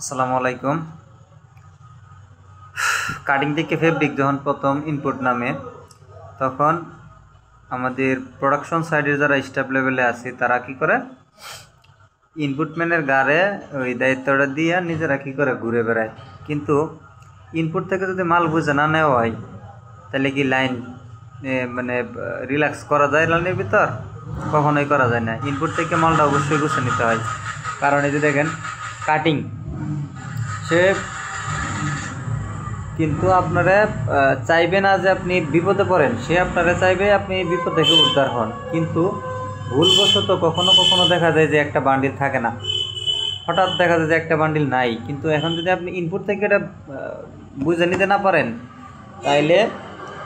আসসালামু আলাইকুম। কাটিং থেকে ফেব্রিক যখন প্রথম ইনপুট নামে তখন আমাদের প্রোডাকশন সাইডের যারা স্টাফ লেভেলে আছে তারা কি করে, ইনপুটম্যানের গাড়ে ওই দায়িত্বটা দিয়ে নিজেরা কি করে ঘুরে বেড়ায়। কিন্তু ইনপুট থেকে যদি মাল বুঝে না নেওয়া হয় তাহলে কি লাইন মানে রিল্যাক্স করা যায় লাইনের ভিতর? কখনোই করা যায় না। ইনপুট থেকে মালটা অবশ্যই গুছে নিতে হয়। কারণ এই যে দেখেন কাটিং, সে কিন্তু আপনারা চাইবে না যে আপনি বিপদে পড়েন, সে আপনারা চাইবে আপনি বিপদ থেকে উদ্ধার হন। কিন্তু ভুলবশত কখনো কখনো দেখা যায় যে একটা বান্ডিল থাকে না, হঠাৎ দেখা যায় যে একটা বান্ডিল নাই। কিন্তু এখন যদি আপনি ইনপুট থেকে এটা বুঝে নিতে না পারেন তাইলে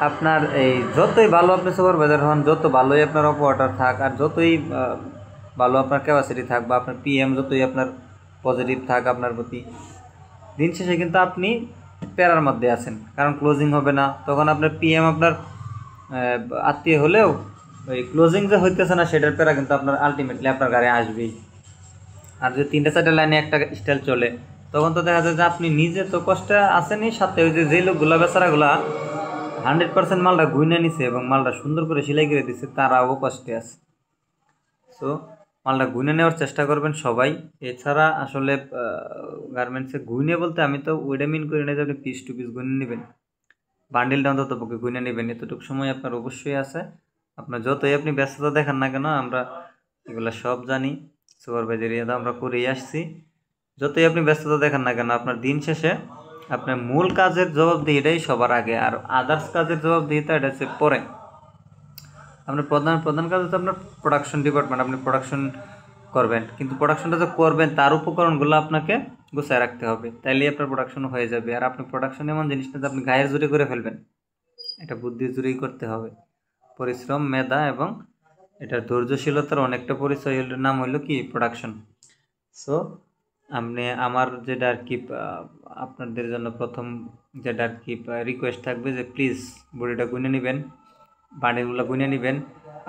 আপনার এই যতই ভালো আপনি সুপারভাইজার হন, যত ভালোই আপনার অপারেটর থাক, আর যতই ভালো আপনার ক্যাপাসিটি থাক, বা আপনার পিএম যতই আপনার পজিটিভ থাক আপনার প্রতি, দিন শেষে কিন্তু আপনি প্যারার মধ্যে আছেন। কারণ ক্লোজিং হবে না, তখন আপনার পিএম আপনার আত্মীয় হলেও ওই ক্লোজিং যে হইতেছে না সেটার প্যারা কিন্তু আপনার আলটিমেটলি আপনার গাড়ি আসবেই। আর যদি 3-4 লাইনে একটা স্টাইল চলে তখন তো দেখা যায় যে আপনি নিজে তো কষ্টে আসেনি, সাথে ওই যে লোকগুলা বেচারাগুলা 100% মালটা গুইনা নিছে এবং মালটা সুন্দর করে সেলাই করে দিচ্ছে, তারাও কষ্টে আছে। সো মালটা গুইনে নেওয়ার চেষ্টা করবেন সবাই। এছাড়া আসলে গার্মেন্টসে গুইনে বলতে আমি তো ওইটা মিন করি না যে আপনি পিস টু পিস গুইনে নেবেন, বান্ডিলটা অন্তত পক্ষে গুইনে নেবেন। এতটুকু সময় আপনার অবশ্যই আছে। আপনার যতই আপনি ব্যস্ততা দেখান না কেন, আমরা এগুলো সব জানি, সুপারভাইজার তো আমরা করেই আসছি। যতই আপনি ব্যস্ততা দেখান না কেন, আপনার দিন শেষে আপনার মূল কাজের জবাবদিহিটাই সবার আগে, আর আদার্স কাজের জবাবদিহিতা এটা হচ্ছে পরে। আপনার প্রধান কাজ হচ্ছে আপনার প্রোডাকশন ডিপার্টমেন্ট, আপনি প্রোডাকশন করবেন, কিন্তু প্রোডাকশনটা যে করবেন তার উপকরণগুলো আপনাকে গুছায় রাখতে হবে, তাইলেই আপনার প্রোডাকশন হয়ে যাবে। আর আপনি প্রোডাকশন এমন জিনিসটা যে আপনি গায়ের জোরে করে ফেলবেন, এটা বুদ্ধির জোরেই করতে হবে। পরিশ্রম, মেধা এবং এটার ধৈর্যশীলতার অনেকটা পরিচয় নাম হইলো কি প্রোডাকশন। সো আপনি আমার যেটা আর কি আপনাদের জন্য প্রথম যেটা আর কি রিকোয়েস্ট থাকবে যে প্লিজ বডিটা গুনে নেবেন, বান্ডিলগুলো গুনে নেবেন।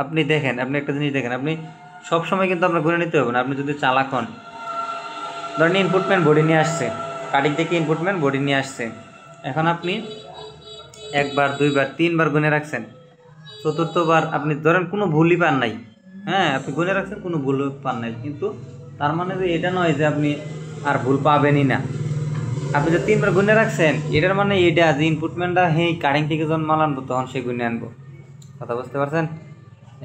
আপনি দেখেন, আপনি একটা জিনিস দেখেন, আপনি সবসময় কিন্তু আপনার গুনে নিতে হবে না। আপনি যদি চালাক হন, ধরেন ইনপুটম্যান বডি নিয়ে আসছে, কাটিং থেকে ইনপুটম্যান বডি নিয়ে আসছে, এখন আপনি একবার, দুইবার, তিনবার গুনে রাখছেন, চতুর্থবার আপনি ধরেন কোনো ভুলই পান নাই, হ্যাঁ আপনি গুনে রাখছেন কোনো ভুল পান নাই, কিন্তু তার মানে যে এটা নয় যে আপনি আর ভুল পাবেনই না। আপনি যে 3বার গুনে রাখছেন এটার মানে এটা যে ইনপুটম্যানটা কাটিং থেকে যখন মাল আনবো তখন সে গুনে আনবো। কথা বুঝতে পারছেন?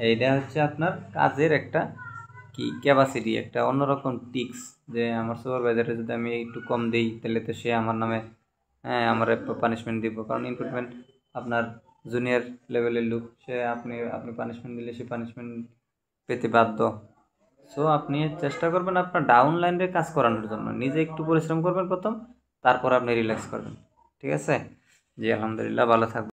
এইটা হচ্ছে আপনার কাজের একটা কি ক্যাপাসিটি, একটা অন্যরকম টিক্স, যে আমার সুপারভাইজারে যদি আমি একটু কম দিই তাহলে তো সে আমার নামে আমার পানিশমেন্ট দিব। কারণ ইনপুটমেন্ট আপনার জুনিয়র লেভেলের লোক, সে আপনি পানিশমেন্ট দিলে সে পানিশমেন্ট পেতে বাধ্য। সো আপনি চেষ্টা করবেন আপনার ডাউন লাইনের কাজ করানোর জন্য, নিজে একটু পরিশ্রম করবেন প্রথম, তারপর আপনি রিল্যাক্স করবেন। ঠিক আছে? জি আলহামদুলিল্লাহ, ভালো থাকবেন।